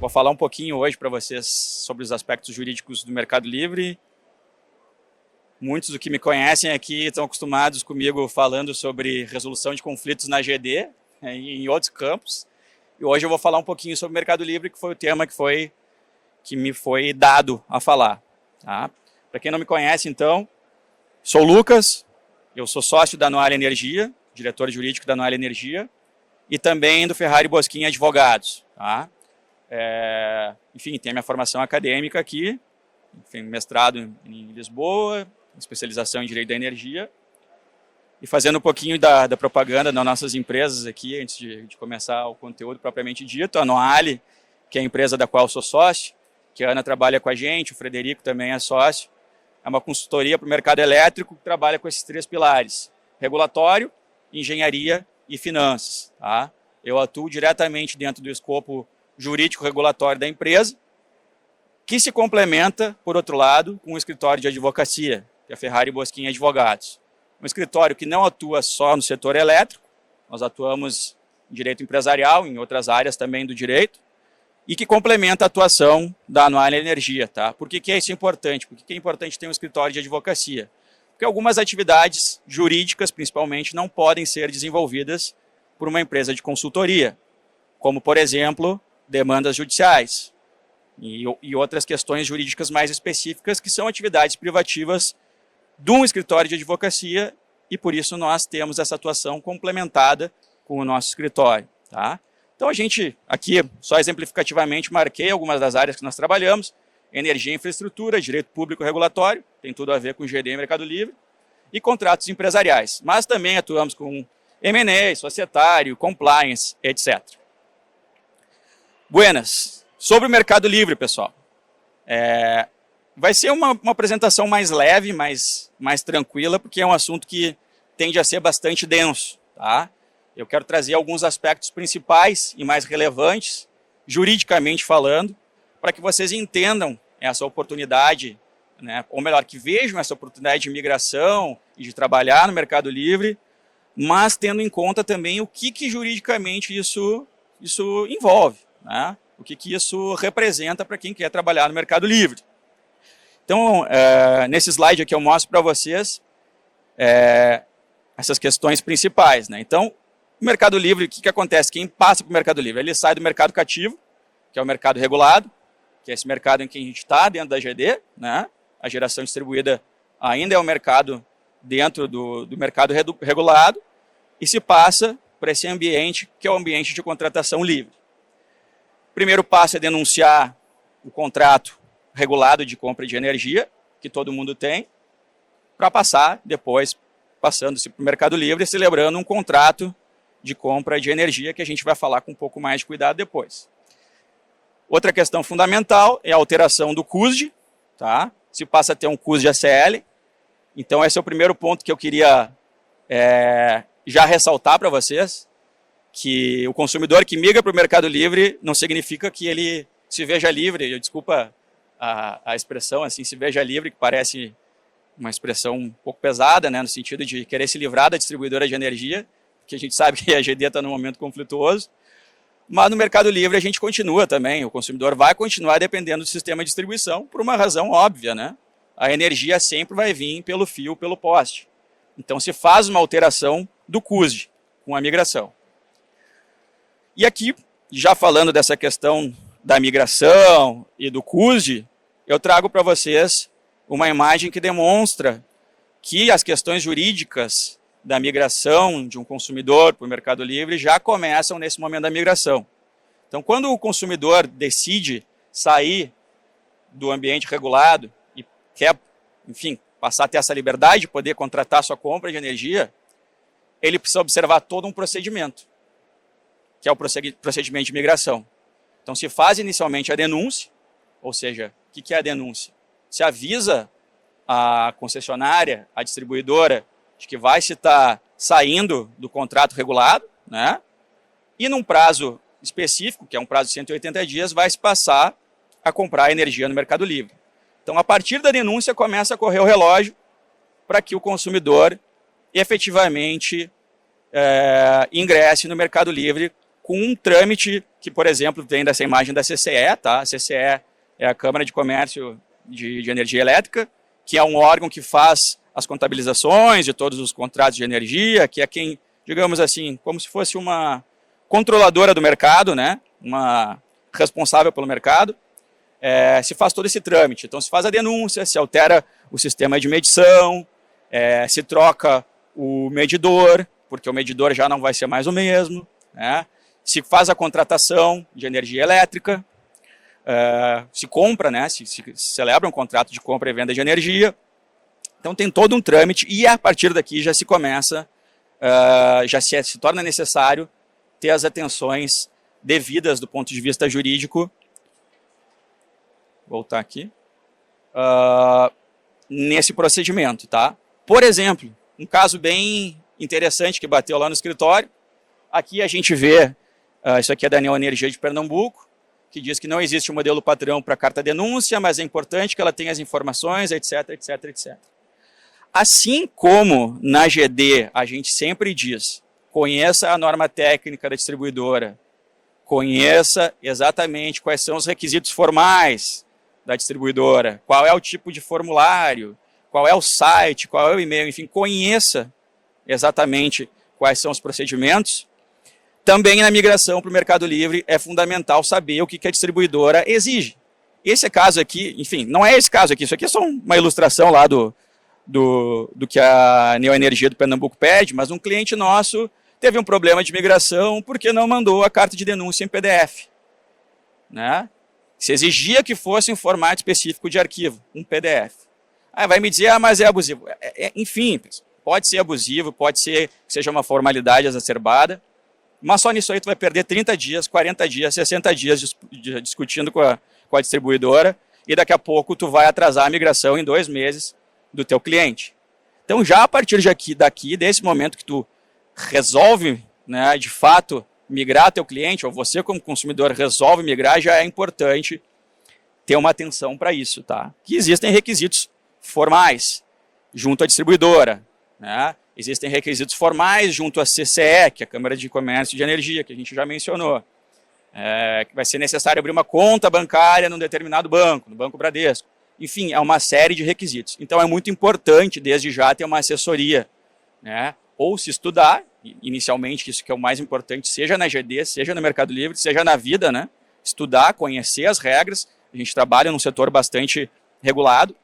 Vou falar um pouquinho hoje para vocês sobre os aspectos jurídicos do Mercado Livre. Muitos do que me conhecem aqui estão acostumados comigo falando sobre resolução de conflitos na GD e em outros campos. E hoje eu vou falar um pouquinho sobre o Mercado Livre, que foi o tema que me foi dado a falar. Tá? Para quem não me conhece, então, sou o Lucas, eu sou sócio da Noale Energia, diretor jurídico da Noale Energia, e também do Ferrari Bosquin Advogados. Tá? Enfim, tenho minha formação acadêmica aqui, enfim, mestrado em Lisboa, especialização em Direito da Energia, e fazendo um pouquinho da propaganda das nossas empresas aqui, antes de começar o conteúdo propriamente dito. A Noale, que é a empresa da qual eu sou sócio, que a Ana trabalha com a gente, o Frederico também é sócio, é uma consultoria para o mercado elétrico que trabalha com esses três pilares: regulatório, engenharia e finanças. Tá? Eu atuo diretamente dentro do escopo jurídico-regulatório da empresa, que se complementa, por outro lado, com o escritório de advocacia, que é a Ferrari Bosquin Advogados. Um escritório que não atua só no setor elétrico, nós atuamos em direito empresarial, em outras áreas também do direito, e que complementa a atuação da Noale Energia. Tá? Por que é isso importante? Por que é importante ter um escritório de advocacia? Porque algumas atividades jurídicas, principalmente, não podem ser desenvolvidas por uma empresa de consultoria, como, por exemplo, demandas judiciais e outras questões jurídicas mais específicas, que são atividades privativas de um escritório de advocacia, e por isso nós temos essa atuação complementada com o nosso escritório. Tá? Então a gente, aqui, só exemplificativamente, marquei algumas das áreas que nós trabalhamos: energia e infraestrutura, direito público e regulatório, tem tudo a ver com GD e Mercado Livre, e contratos empresariais. Mas também atuamos com M&A, societário, compliance, etc. Buenas. Sobre o Mercado Livre, pessoal. Vai ser uma apresentação mais leve, mais tranquila, porque é um assunto que tende a ser bastante denso. Tá? Eu quero trazer alguns aspectos principais e mais relevantes, juridicamente falando, para que vocês entendam essa oportunidade, né? Ou melhor, que vejam essa oportunidade de migração e de trabalhar no Mercado Livre, mas tendo em conta também o que juridicamente isso envolve, né? O que isso representa para quem quer trabalhar no Mercado Livre. Então, nesse slide aqui eu mostro para vocês essas questões principais. Né? Então, o Mercado Livre, o que acontece? Quem passa para o Mercado Livre? Ele sai do mercado cativo, que é o mercado regulado, que é esse mercado em que a gente está dentro da GD. Né? A geração distribuída ainda é o mercado dentro do mercado regulado, e se passa para esse ambiente, que é o ambiente de contratação livre. O primeiro passo é denunciar o contrato regulado de compra de energia, que todo mundo tem, para passar, depois, passando-se para o Mercado Livre, celebrando um contrato de compra de energia, que a gente vai falar com um pouco mais de cuidado depois. Outra questão fundamental é a alteração do CUSD, tá? Se passa a ter um CUSD ACL. Então, esse é o primeiro ponto que eu queria já ressaltar para vocês, que o consumidor que migra para o Mercado Livre não significa que ele se veja livre. Desculpa a expressão, assim, se veja livre, que parece uma expressão um pouco pesada, né, no sentido de querer se livrar da distribuidora de energia, porque a gente sabe que a GD está num momento conflituoso, mas no Mercado Livre a gente continua também, o consumidor vai continuar dependendo do sistema de distribuição, por uma razão óbvia, né? A energia sempre vai vir pelo fio, pelo poste. Então se faz uma alteração do CUSD com a migração. E aqui, já falando dessa questão da migração e do CUSD, eu trago para vocês uma imagem que demonstra que as questões jurídicas da migração de um consumidor para o Mercado Livre já começam nesse momento da migração. Então, quando o consumidor decide sair do ambiente regulado e quer, enfim, passar a ter essa liberdade de poder contratar sua compra de energia, ele precisa observar todo um procedimento, que é o procedimento de migração. Então, se faz inicialmente a denúncia, ou seja, o que é a denúncia? Se avisa a concessionária, a distribuidora, de que vai se estar saindo do contrato regulado, né? E num prazo específico, que é um prazo de 180 dias, vai se passar a comprar energia no Mercado Livre. Então, a partir da denúncia, começa a correr o relógio para que o consumidor efetivamente ingresse no Mercado Livre com um trâmite que, por exemplo, vem dessa imagem da CCE, tá? A CCE é a Câmara de Comércio de Energia Elétrica, que é um órgão que faz as contabilizações de todos os contratos de energia, que é quem, digamos assim, como se fosse uma controladora do mercado, né? Uma responsável pelo mercado. Se faz todo esse trâmite. Então, se faz a denúncia, se altera o sistema de medição, se troca o medidor, porque o medidor já não vai ser mais o mesmo, né? Se faz a contratação de energia elétrica, se compra, né? Se celebra um contrato de compra e venda de energia. Então, tem todo um trâmite e, a partir daqui, já se começa, se torna necessário ter as atenções devidas do ponto de vista jurídico. Voltar aqui. Nesse procedimento, tá? Por exemplo, um caso bem interessante que bateu lá no escritório. Aqui a gente vê, isso aqui é da Neoenergia de Pernambuco, que diz que não existe um modelo padrão para carta denúncia, mas é importante que ela tenha as informações, etc, etc, etc. Assim como na GD a gente sempre diz, conheça a norma técnica da distribuidora, conheça exatamente quais são os requisitos formais da distribuidora, qual é o tipo de formulário, qual é o site, qual é o e-mail, enfim, conheça exatamente quais são os procedimentos. Também na migração para o Mercado Livre é fundamental saber o que a distribuidora exige. Esse caso aqui, enfim, não é esse caso aqui, isso aqui é só uma ilustração lá do que a Neoenergia do Pernambuco pede, mas um cliente nosso teve um problema de migração porque não mandou a carta de denúncia em PDF, né? Se exigia que fosse em formato específico de arquivo, um PDF. Vai me dizer, mas é abusivo. Enfim, pode ser abusivo, pode ser que seja uma formalidade exacerbada, mas só nisso aí tu vai perder 30 dias, 40 dias, 60 dias discutindo com a distribuidora e daqui a pouco tu vai atrasar a migração em 2 meses do teu cliente. Então, já a partir desse momento que tu resolve, né, de fato, migrar teu cliente, ou você como consumidor resolve migrar, já é importante ter uma atenção para isso, tá? Que existem requisitos formais junto à distribuidora, né? Existem requisitos formais junto à CCE, que é a Câmara de Comércio de Energia, que a gente já mencionou. Que vai ser necessário abrir uma conta bancária num determinado banco, no Banco Bradesco. Enfim, é uma série de requisitos. Então, é muito importante, desde já, ter uma assessoria, né? Ou se estudar, inicialmente, isso que é o mais importante, seja na GD, seja no Mercado Livre, seja na vida, né? Estudar, conhecer as regras. A gente trabalha num setor bastante regulado.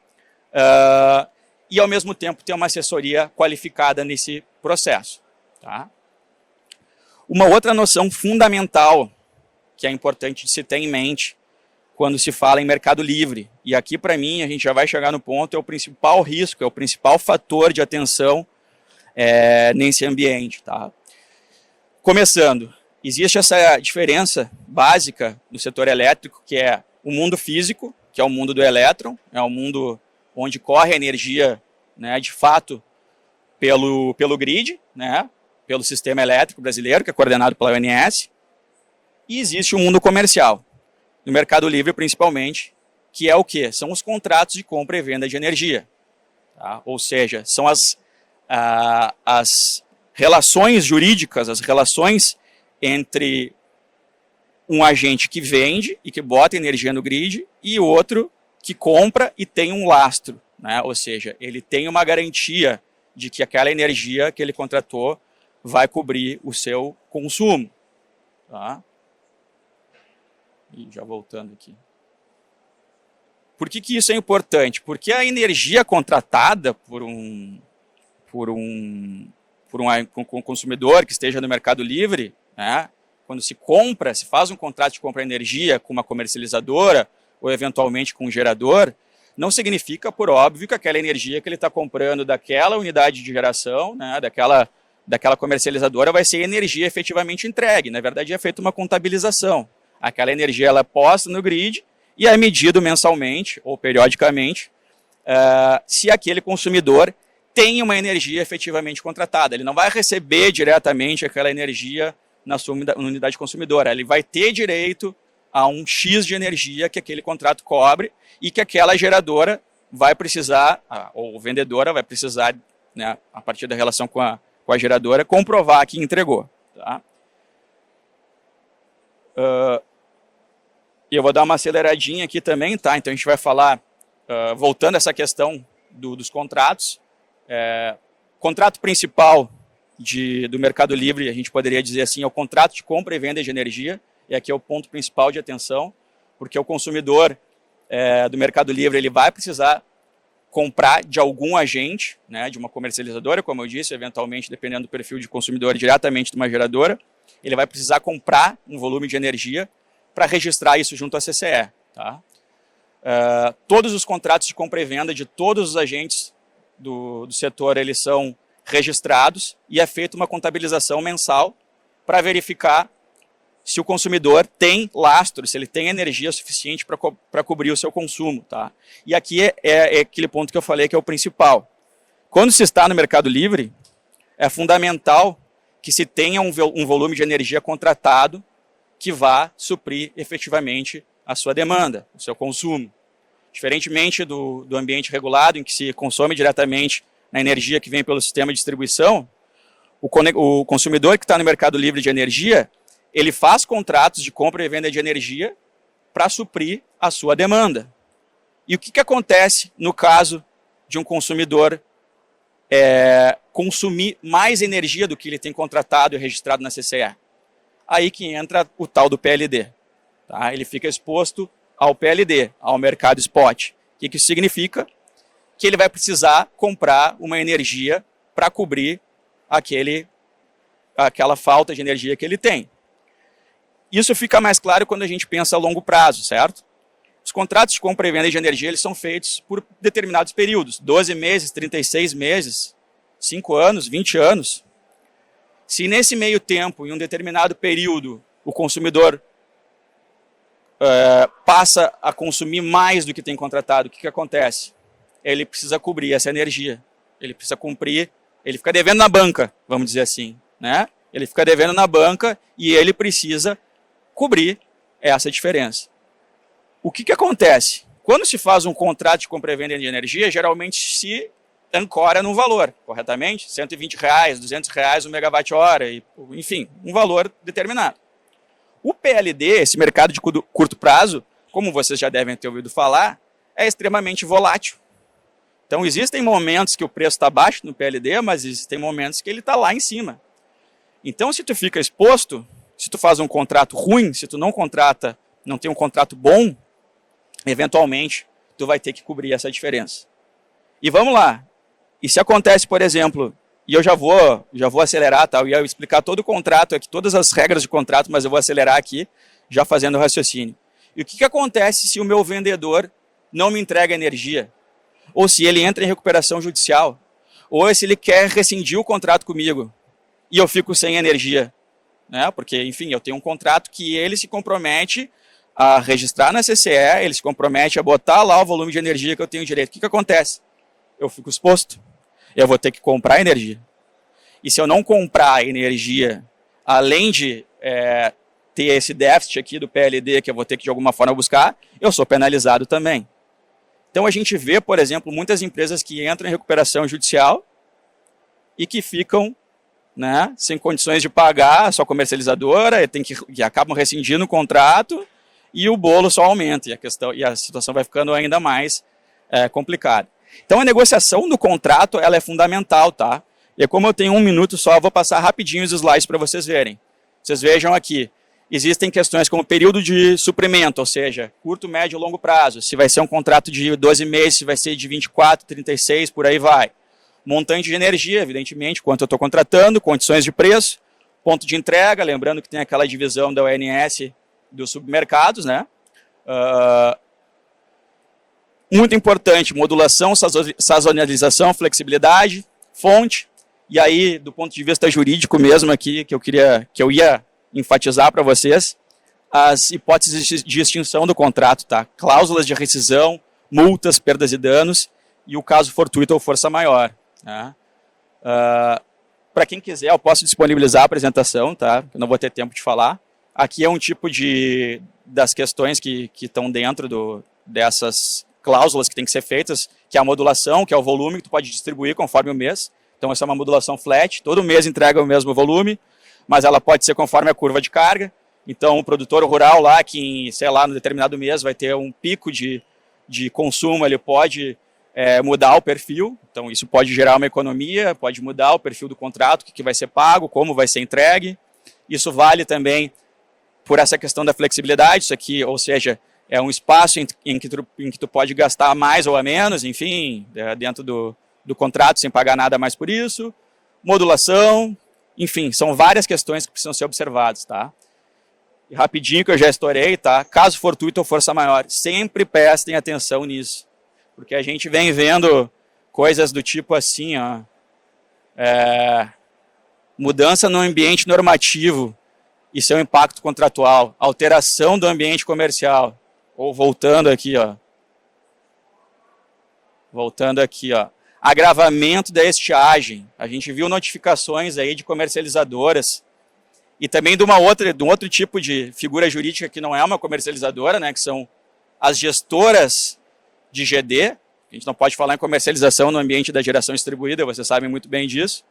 E, ao mesmo tempo, ter uma assessoria qualificada nesse processo. Tá? Uma outra noção fundamental que é importante se ter em mente quando se fala em Mercado Livre, e aqui, para mim, a gente já vai chegar no ponto, é o principal risco, é o principal fator de atenção nesse ambiente. Tá? Começando, existe essa diferença básica no setor elétrico, que é o mundo físico, que é o mundo do elétron, é o mundo onde corre a energia, né, de fato, pelo grid, né, pelo sistema elétrico brasileiro, que é coordenado pela ONS, e existe o mundo comercial, no Mercado Livre principalmente, que é o quê? São os contratos de compra e venda de energia. Tá? Ou seja, são as relações jurídicas, as relações entre um agente que vende e que bota energia no grid e outro que compra e tem um lastro, né? Ou seja, ele tem uma garantia de que aquela energia que ele contratou vai cobrir o seu consumo. Tá? E já voltando aqui. Por que isso é importante? Porque a energia contratada por um consumidor que esteja no Mercado Livre, né? Quando se faz um contrato de compra de energia com uma comercializadora ou eventualmente com um gerador, não significa, por óbvio, que aquela energia que ele está comprando daquela unidade de geração, né, daquela comercializadora, vai ser energia efetivamente entregue. Na verdade, é feita uma contabilização. Aquela energia ela é posta no grid e é medido mensalmente ou periodicamente se aquele consumidor tem uma energia efetivamente contratada. Ele não vai receber diretamente aquela energia na sua unidade consumidora. Ele vai ter direito a um X de energia que aquele contrato cobre e que aquela geradora vai precisar, ou vendedora vai precisar, né, a partir da relação com a geradora, comprovar que entregou. Tá? E eu vou dar uma aceleradinha aqui também, tá? Então a gente vai falar, voltando a essa questão dos contratos. Contrato principal do Mercado Livre, a gente poderia dizer assim, é o contrato de compra e venda de energia, e aqui é o ponto principal de atenção, porque o consumidor do Mercado Livre ele vai precisar comprar de algum agente, né, de uma comercializadora, como eu disse, eventualmente, dependendo do perfil de consumidor, diretamente de uma geradora, ele vai precisar comprar um volume de energia para registrar isso junto à CCE. Tá? Todos os contratos de compra e venda de todos os agentes do setor, eles são registrados e é feita uma contabilização mensal para verificar se o consumidor tem lastro, se ele tem energia suficiente para cobrir o seu consumo. Tá? E aqui é aquele ponto que eu falei que é o principal. Quando se está no Mercado Livre, é fundamental que se tenha um volume de energia contratado que vá suprir efetivamente a sua demanda, o seu consumo. Diferentemente do ambiente regulado, em que se consome diretamente na energia que vem pelo sistema de distribuição, o consumidor que está no Mercado Livre de energia, ele faz contratos de compra e venda de energia para suprir a sua demanda. E o que acontece no caso de um consumidor consumir mais energia do que ele tem contratado e registrado na CCE? Aí que entra o tal do PLD. Tá? Ele fica exposto ao PLD, ao mercado spot. O que isso significa? Que ele vai precisar comprar uma energia para cobrir aquela falta de energia que ele tem. Isso fica mais claro quando a gente pensa a longo prazo, certo? Os contratos de compra e venda de energia eles são feitos por determinados períodos, 12 meses, 36 meses, 5 anos, 20 anos. Se nesse meio tempo, em um determinado período, o consumidor passa a consumir mais do que tem contratado, o que acontece? Ele precisa cobrir essa energia. Ele precisa cumprir, ele fica devendo na banca, vamos dizer assim. Né? Ele fica devendo na banca e ele precisa cobrir essa diferença. O que acontece? Quando se faz um contrato de compra e venda de energia, geralmente se ancora num valor, corretamente? R$120, R$200 o megawatt-hora, enfim, um valor determinado. O PLD, esse mercado de curto prazo, como vocês já devem ter ouvido falar, é extremamente volátil. Então existem momentos que o preço está baixo no PLD, mas existem momentos que ele está lá em cima. Então se tu fica exposto, se tu faz um contrato ruim, se tu não tem um contrato bom, eventualmente tu vai ter que cobrir essa diferença. E vamos lá. E se acontece, por exemplo, e eu já vou acelerar, tá? Eu ia explicar todo o contrato aqui, todas as regras de contrato, mas eu vou acelerar aqui, já fazendo o raciocínio. E o que acontece se o meu vendedor não me entrega energia? Ou se ele entra em recuperação judicial? Ou se ele quer rescindir o contrato comigo e eu fico sem energia? Né? Porque, enfim, eu tenho um contrato que ele se compromete a registrar na CCE, ele se compromete a botar lá o volume de energia que eu tenho direito. O que acontece? Eu fico exposto. Eu vou ter que comprar energia. E se eu não comprar energia, além de ter esse déficit aqui do PLD, que eu vou ter que de alguma forma buscar, eu sou penalizado também. Então a gente vê, por exemplo, muitas empresas que entram em recuperação judicial e que ficam, né, sem condições de pagar a sua comercializadora, e acabam rescindindo o contrato e o bolo só aumenta e a situação vai ficando ainda mais complicada. Então a negociação do contrato ela é fundamental, tá? E como eu tenho 1 minuto só, eu vou passar rapidinho os slides para vocês verem. Vocês vejam aqui, existem questões como período de suprimento, ou seja, curto, médio e longo prazo. Se vai ser um contrato de 12 meses, se vai ser de 24, 36, por aí vai. Montante de energia, evidentemente, quanto eu estou contratando, condições de preço, ponto de entrega, lembrando que tem aquela divisão da ONS dos submercados, né? Muito importante, modulação, sazonalização, flexibilidade, fonte, e aí, do ponto de vista jurídico mesmo aqui, que eu ia enfatizar para vocês, as hipóteses de extinção do contrato, tá? Cláusulas de rescisão, multas, perdas e danos, e o caso fortuito ou força maior. Tá? Para quem quiser, eu posso disponibilizar a apresentação, tá? Eu não vou ter tempo de falar. Aqui é um tipo das questões que estão dentro dessas cláusulas que têm que ser feitas, que é a modulação, que é o volume que tu pode distribuir conforme o mês. Então essa é uma modulação flat, todo mês entrega o mesmo volume, mas ela pode ser conforme a curva de carga. Então, o produtor rural lá, que, sei lá, no determinado mês vai ter um pico de consumo, ele pode mudar o perfil. Então, isso pode gerar uma economia, pode mudar o perfil do contrato, o que vai ser pago, como vai ser entregue. Isso vale também por essa questão da flexibilidade. Isso aqui, ou seja, é um espaço em que tu pode gastar mais ou a menos, enfim, dentro do contrato, sem pagar nada mais por isso. Modulação, enfim, são várias questões que precisam ser observadas, tá? E rapidinho que eu já estourei, tá? Caso fortuito ou força maior, sempre prestem atenção nisso, porque a gente vem vendo coisas do tipo assim, ó, mudança no ambiente normativo e seu impacto contratual, alteração do ambiente comercial, ou voltando aqui, ó, agravamento da estiagem. A gente viu notificações aí de comercializadoras e também de um outro tipo de figura jurídica que não é uma comercializadora, né, que são as gestoras de GD. A gente não pode falar em comercialização no ambiente da geração distribuída, vocês sabem muito bem disso,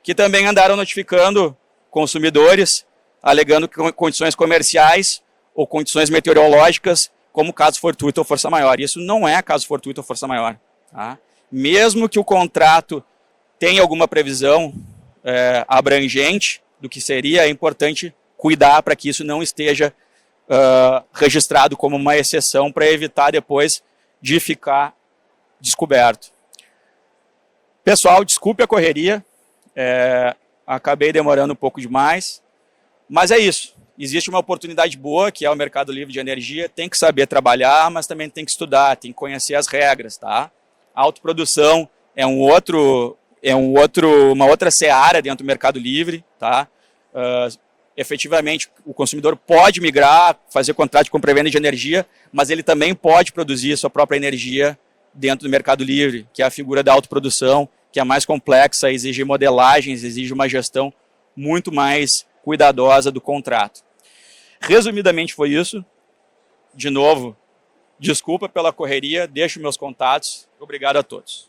que também andaram notificando consumidores, alegando condições comerciais ou condições meteorológicas como caso fortuito ou força maior. Isso não é caso fortuito ou força maior, tá? Mesmo que o contrato tenha alguma previsão abrangente do que seria, é importante cuidar para que isso não esteja registrado como uma exceção, para evitar depois de ficar descoberto. Pessoal, desculpe a correria, acabei demorando um pouco demais, mas é isso. Existe uma oportunidade boa, que é o mercado livre de energia, tem que saber trabalhar, mas também tem que estudar, tem que conhecer as regras, tá? A autoprodução é uma outra seara dentro do mercado livre, tá? Efetivamente, o consumidor pode migrar, fazer contrato de compra e venda de energia, mas ele também pode produzir sua própria energia dentro do mercado livre, que é a figura da autoprodução, que é mais complexa, exige modelagens, exige uma gestão muito mais cuidadosa do contrato. Resumidamente foi isso. De novo, desculpa pela correria, deixo meus contatos. Obrigado a todos.